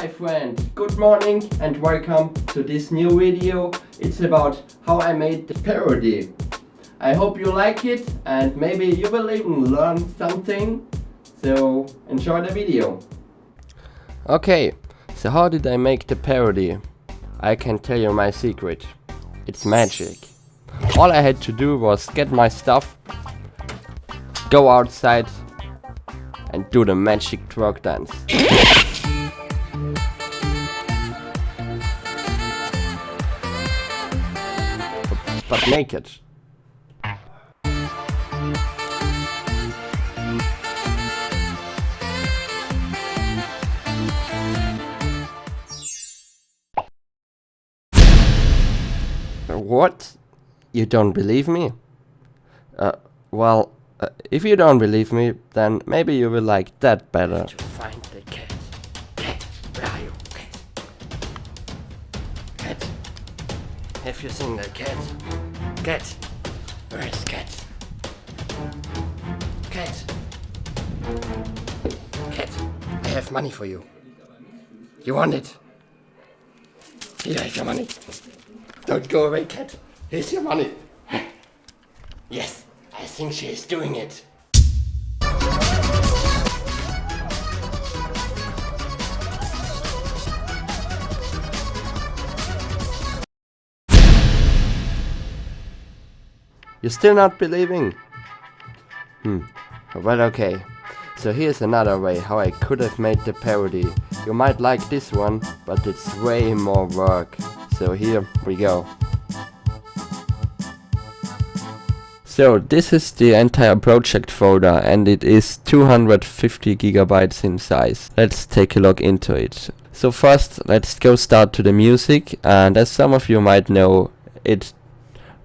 my friend, good morning and welcome to this new video. It's about how I made the parody. I hope you like it and maybe you will even learn something. So enjoy the video. Okay, so how did I make the parody? I can tell you my secret. It's magic. All I had to do was get my stuff, go outside and do the magic twerk dance. But naked. What? You don't believe me? Well, if you don't believe me, then maybe you will like that better. To find the cat. Cat, where are you? Cat. Have you seen the cat? Cat. Where is cat? Cat. Cat. I have money for you. You want it? Here, I have your money. Don't go away, cat. Here's your money. Yes, I think she is doing it. You're still not believing? Well, okay. So here's another way how I could have made the parody. You might like this one, but it's way more work. So here we go. So this is the entire project folder and it is 250 gigabytes in size. Let's take a look into it. So first let's go start to the music, and as some of you might know, it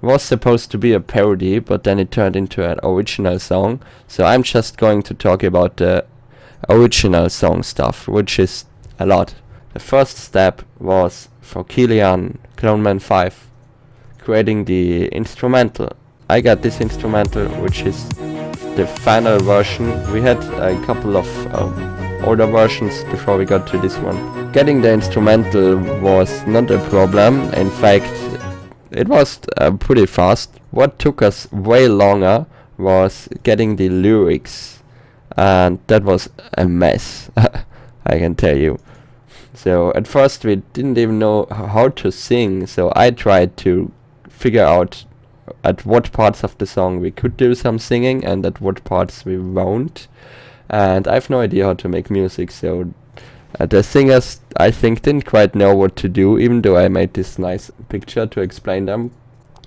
was supposed to be a parody, but then it turned into an original song. So I'm just going to talk about the original song stuff, which is a lot. The first step was for Kilian, Cloneman 5, creating the instrumental. I got this instrumental, which is the final version. We had a couple of older versions before we got to this one. Getting the instrumental was not a problem. In fact, it was pretty fast. What took us way longer was getting the lyrics, and that was a mess. I can tell you. So at first we didn't even know how to sing, so I tried to figure out at what parts of the song we could do some singing and at what parts we won't. And I have no idea how to make music, so the singers, I think, didn't quite know what to do, even though I made this nice picture to explain them.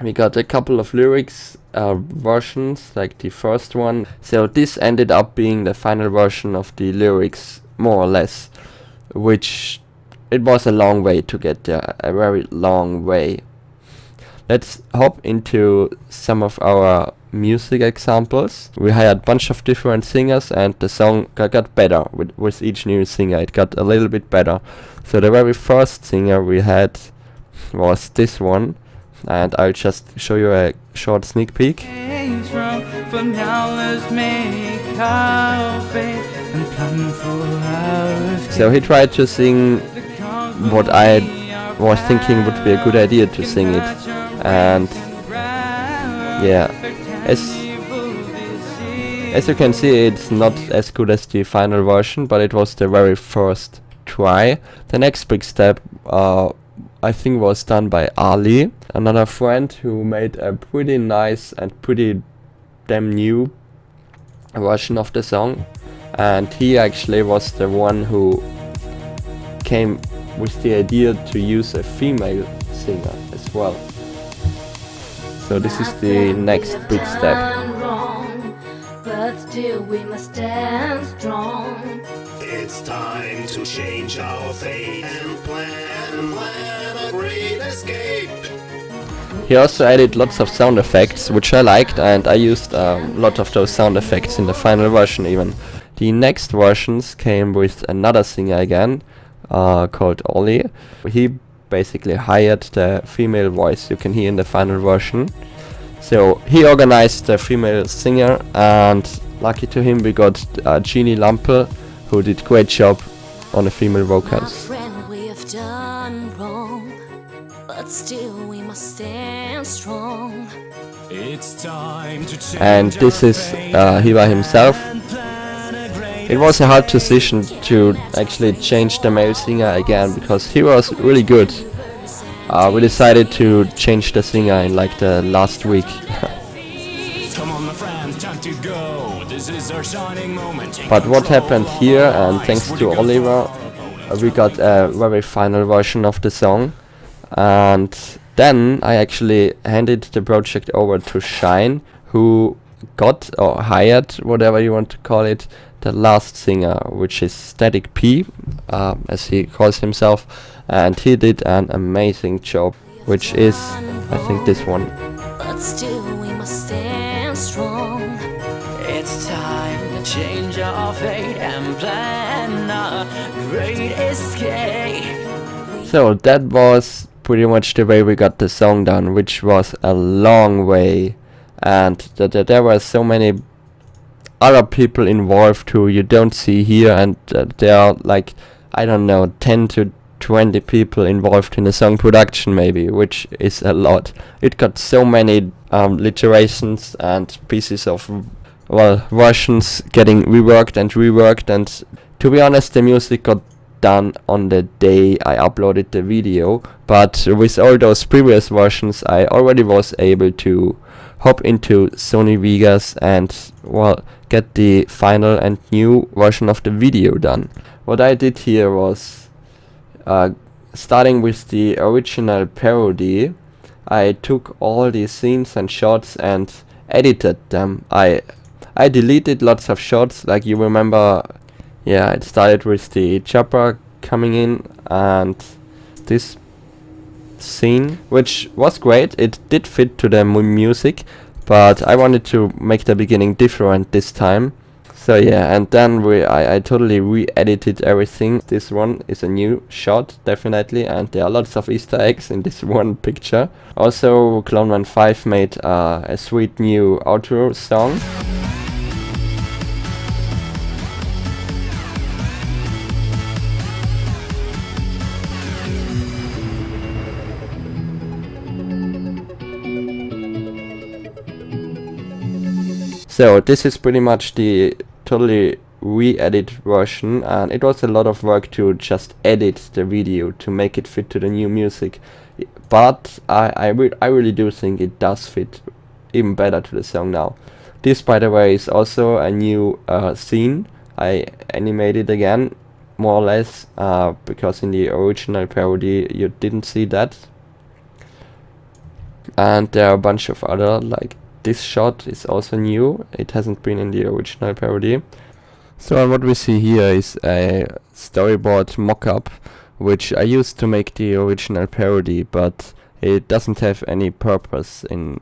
We got a couple of lyrics versions, like the first one. So this ended up being the final version of the lyrics, more or less, which it was a long way to get there, a very long way. Let's hop into some of our music examples. We hired a bunch of different singers and the song got better with each new singer. It got a little bit better. So the very first singer we had was this one, and I'll just show you a short sneak peek. So he tried to sing what I was thinking would be a good idea to sing it, and yeah, as you can see, it's not as good as the final version, but it was the very first try. The next big step I think was done by Ali, another friend who made a pretty nice and pretty damn new version of the song, and he actually was the one who came with the idea to use a female singer as well. So this is the next big step. But still we must stand strong. It's time to change our fate and plan a great escape. He also added lots of sound effects, which I liked, and I used a lot of those sound effects in the final version even. The next versions came with another singer again, called Ollie. He basically hired the female voice you can hear in the final version. So he organized the female singer, and lucky to him we got Jeannie Lampe, who did great job on the female My vocals. friend, we have done wrong, but still we must stand strong. It's time to change And this is Hiba himself. It was a hard decision to actually change the male singer again, because he was really good. We decided to change the singer in like the last week. Come on, my friend, time to go. This is our shining moment. But what happened here, and thanks to Oliver, we got a very final version of the song. And then I actually handed the project over to Shine, who got or hired, whatever you want to call it, the last singer, which is Static P, as he calls himself, and he did an amazing job, which is, I think, this one. But still we must stand strong. It's time to change our fate and plan a great escape. So that was pretty much the way we got the song done, which was a long way, and there were so many other people involved who you don't see here, and there are like, I don't know, 10 to 20 people involved in the song production maybe, which is a lot. It got so many literations and pieces of, well, versions getting reworked, and to be honest, the music got done on the day I uploaded the video, but with all those previous versions I already was able to hop into Sony Vegas and, well, get the final and new version of the video done. What I did here was, starting with the original parody, I took all the scenes and shots and edited them. I deleted lots of shots, like you remember. Yeah, it started with the chopper coming in and this scene, which was great. It did fit to the music, but I wanted to make the beginning different this time. So yeah, and then I totally re-edited everything. This one is a new shot, definitely, and there are lots of Easter eggs in this one picture. Also, Clown15 made a sweet new outro song. So this is pretty much the totally re-edit version, and it was a lot of work to just edit the video to make it fit to the new music, but I really do think it does fit even better to the song now. This, by the way, is also a new scene. I animated again, more or less, because in the original parody you didn't see that. And there are a bunch of other, like this shot is also new. It hasn't been in the original parody. So what we see here is a storyboard mock-up, which I used to make the original parody, but it doesn't have any purpose in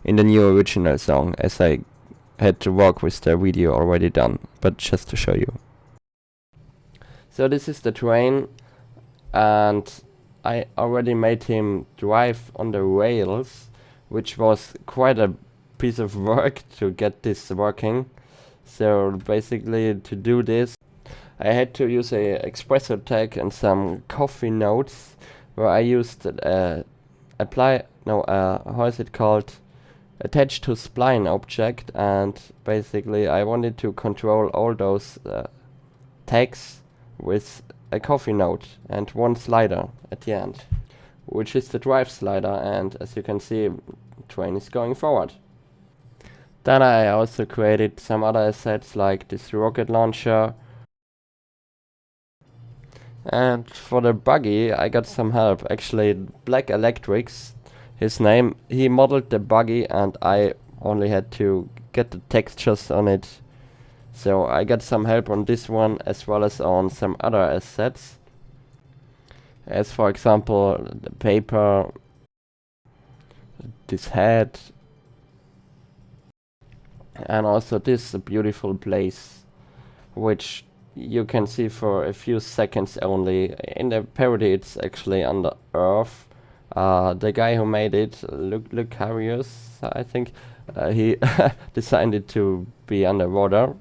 the new original song, as I had to work with the video already done, but just to show you. So this is the train, and I already made him drive on the rails, which was quite a piece of work to get this working. So basically, to do this, I had to use a espresso tag and some coffee notes, where I used how is it called? Attached to spline object, and basically I wanted to control all those tags with a coffee note and one slider at the end, which is the drive slider, and as you can see, train is going forward. Then I also created some other assets like this rocket launcher, and for the buggy I got some help. Actually, Black Electrics, his name, he modeled the buggy and I only had to get the textures on it. So I got some help on this one as well as on some other assets, as for example the paper, this head, and also this beautiful place, which you can see for a few seconds only. In the parody it's actually under Earth. The guy who made it, Lucarius, I think, he designed it to be underwater.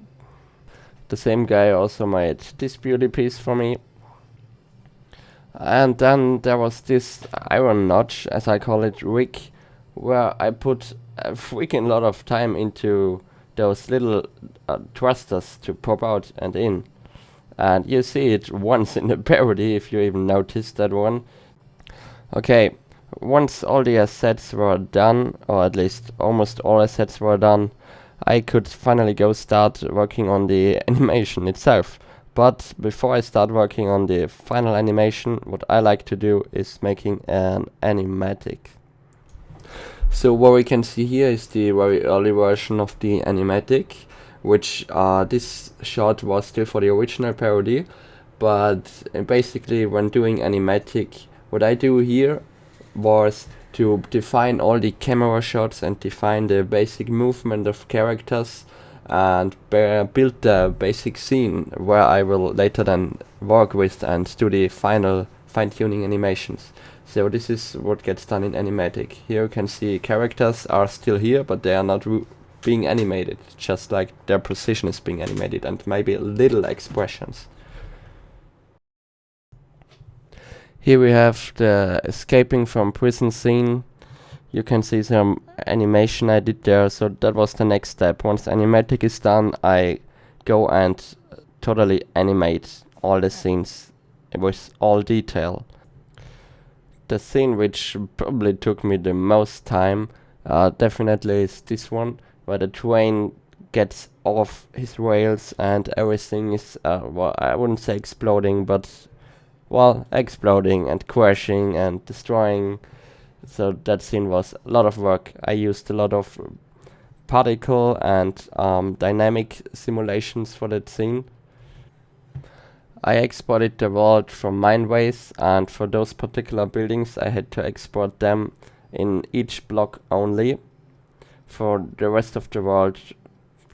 The same guy also made this beauty piece for me. And then there was this iron notch, as I call it, rig, where I put a freaking lot of time into those little thrusters to pop out and in. And you see it once in the parody, if you even noticed that one. Okay, once all the assets were done, or at least almost all assets were done, I could finally go start working on the animation itself. But before I start working on the final animation, what I like to do is making an animatic. So what we can see here is the very early version of the animatic, which this shot was still for the original parody, but basically when doing animatic, what I do here was to define all the camera shots and define the basic movement of characters and build the basic scene where I will later then work with and do the final fine-tuning animations. So this is what gets done in animatic. Here you can see characters are still here, but they are not being animated, just like their position is being animated and maybe little expressions. Here we have the escaping from prison scene. You can see some animation I did there, so that was the next step. Once animatic is done, I go and totally animate all the scenes with all detail. The scene which probably took me the most time definitely is this one, where the train gets off his rails and everything is, well, I wouldn't say exploding, but, well, exploding and crashing and destroying. So that scene was a lot of work. I used a lot of particle and dynamic simulations for that scene. I exported the world from Mindways, and for those particular buildings I had to export them in each block only. For the rest of the world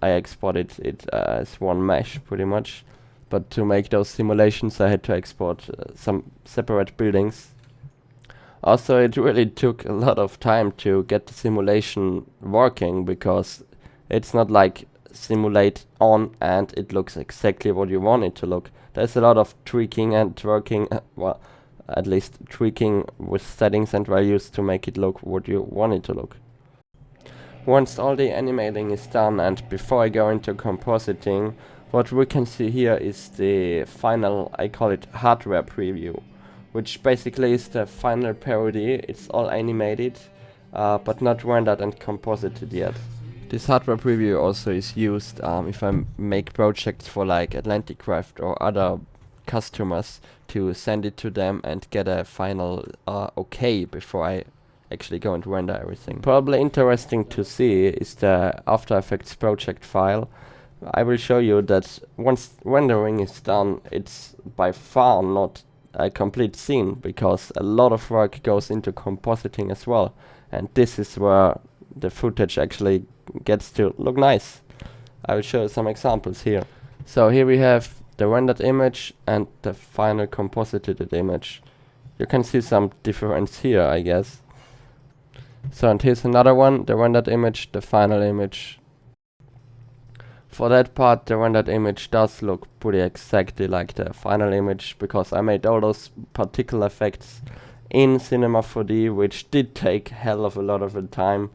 I exported it as one mesh pretty much, but to make those simulations I had to export some separate buildings. Also, it really took a lot of time to get the simulation working, because it's not like simulate on and it looks exactly what you want it to look. There's a lot of tweaking and working, well, at least tweaking with settings and values to make it look what you want it to look. Once all the animating is done and before I go into compositing, what we can see here is the final, I call it hardware preview, which basically is the final parody. It's all animated, but not rendered and composited yet. This hardware preview also is used if I make projects for like Atlantic Craft or other customers, to send it to them and get a final okay before I actually go and render everything. Probably interesting to see is the After Effects project file. I will show you that once rendering is done, it's by far not a complete scene, because a lot of work goes into compositing as well, and this is where the footage actually gets to look nice. I will show you some examples here. So here we have the rendered image and the final composited image. You can see some difference here, I guess. So, and here's another one, the rendered image, the final image. For that part, the rendered image does look pretty exactly like the final image, because I made all those particle effects in Cinema 4D, which did take hell of a lot of the time.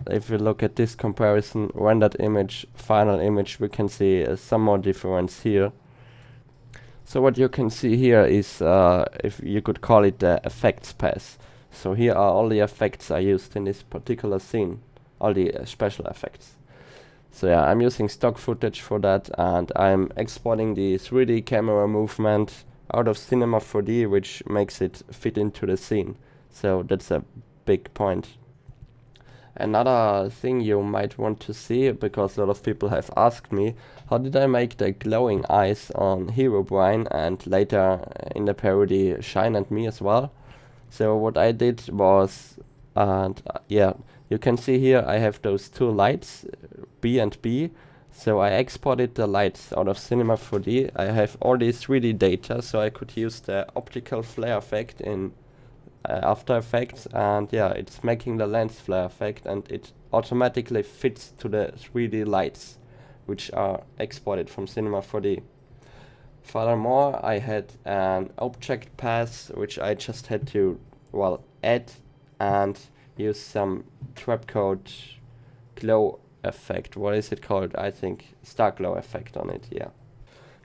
If we look at this comparison, rendered image, final image, we can see some more difference here. So what you can see here is, if you could call it the effects path. So here are all the effects I used in this particular scene, all the special effects. So yeah, I'm using stock footage for that, and I'm exporting the 3D camera movement out of Cinema 4D, which makes it fit into the scene. So that's a big point. Another thing you might want to see, because a lot of people have asked me, how did I make the glowing eyes on Herobrine and later in the parody Shine and me as well? So what I did was, yeah, you can see here I have those two lights, B and B. So I exported the lights out of Cinema 4D. I have all this 3D data, so I could use the optical flare effect in After Effects, and yeah, it's making the lens flare effect, and it automatically fits to the 3D lights, which are exported from Cinema 4D. Furthermore, I had an object path which I just had to, well, add and use some trap code glow effect. What is it called? I think star glow effect on it, yeah.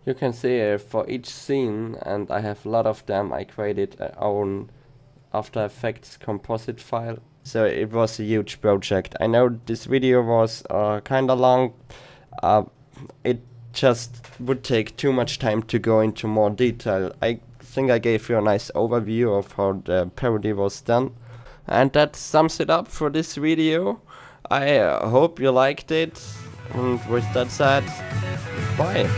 You can see for each scene, and I have a lot of them, I created a own After Effects composite file. So it was a huge project. I know this video was kinda long. It just would take too much time to go into more detail. I think I gave you a nice overview of how the parody was done. And that sums it up for this video. I hope you liked it. And with that said, bye.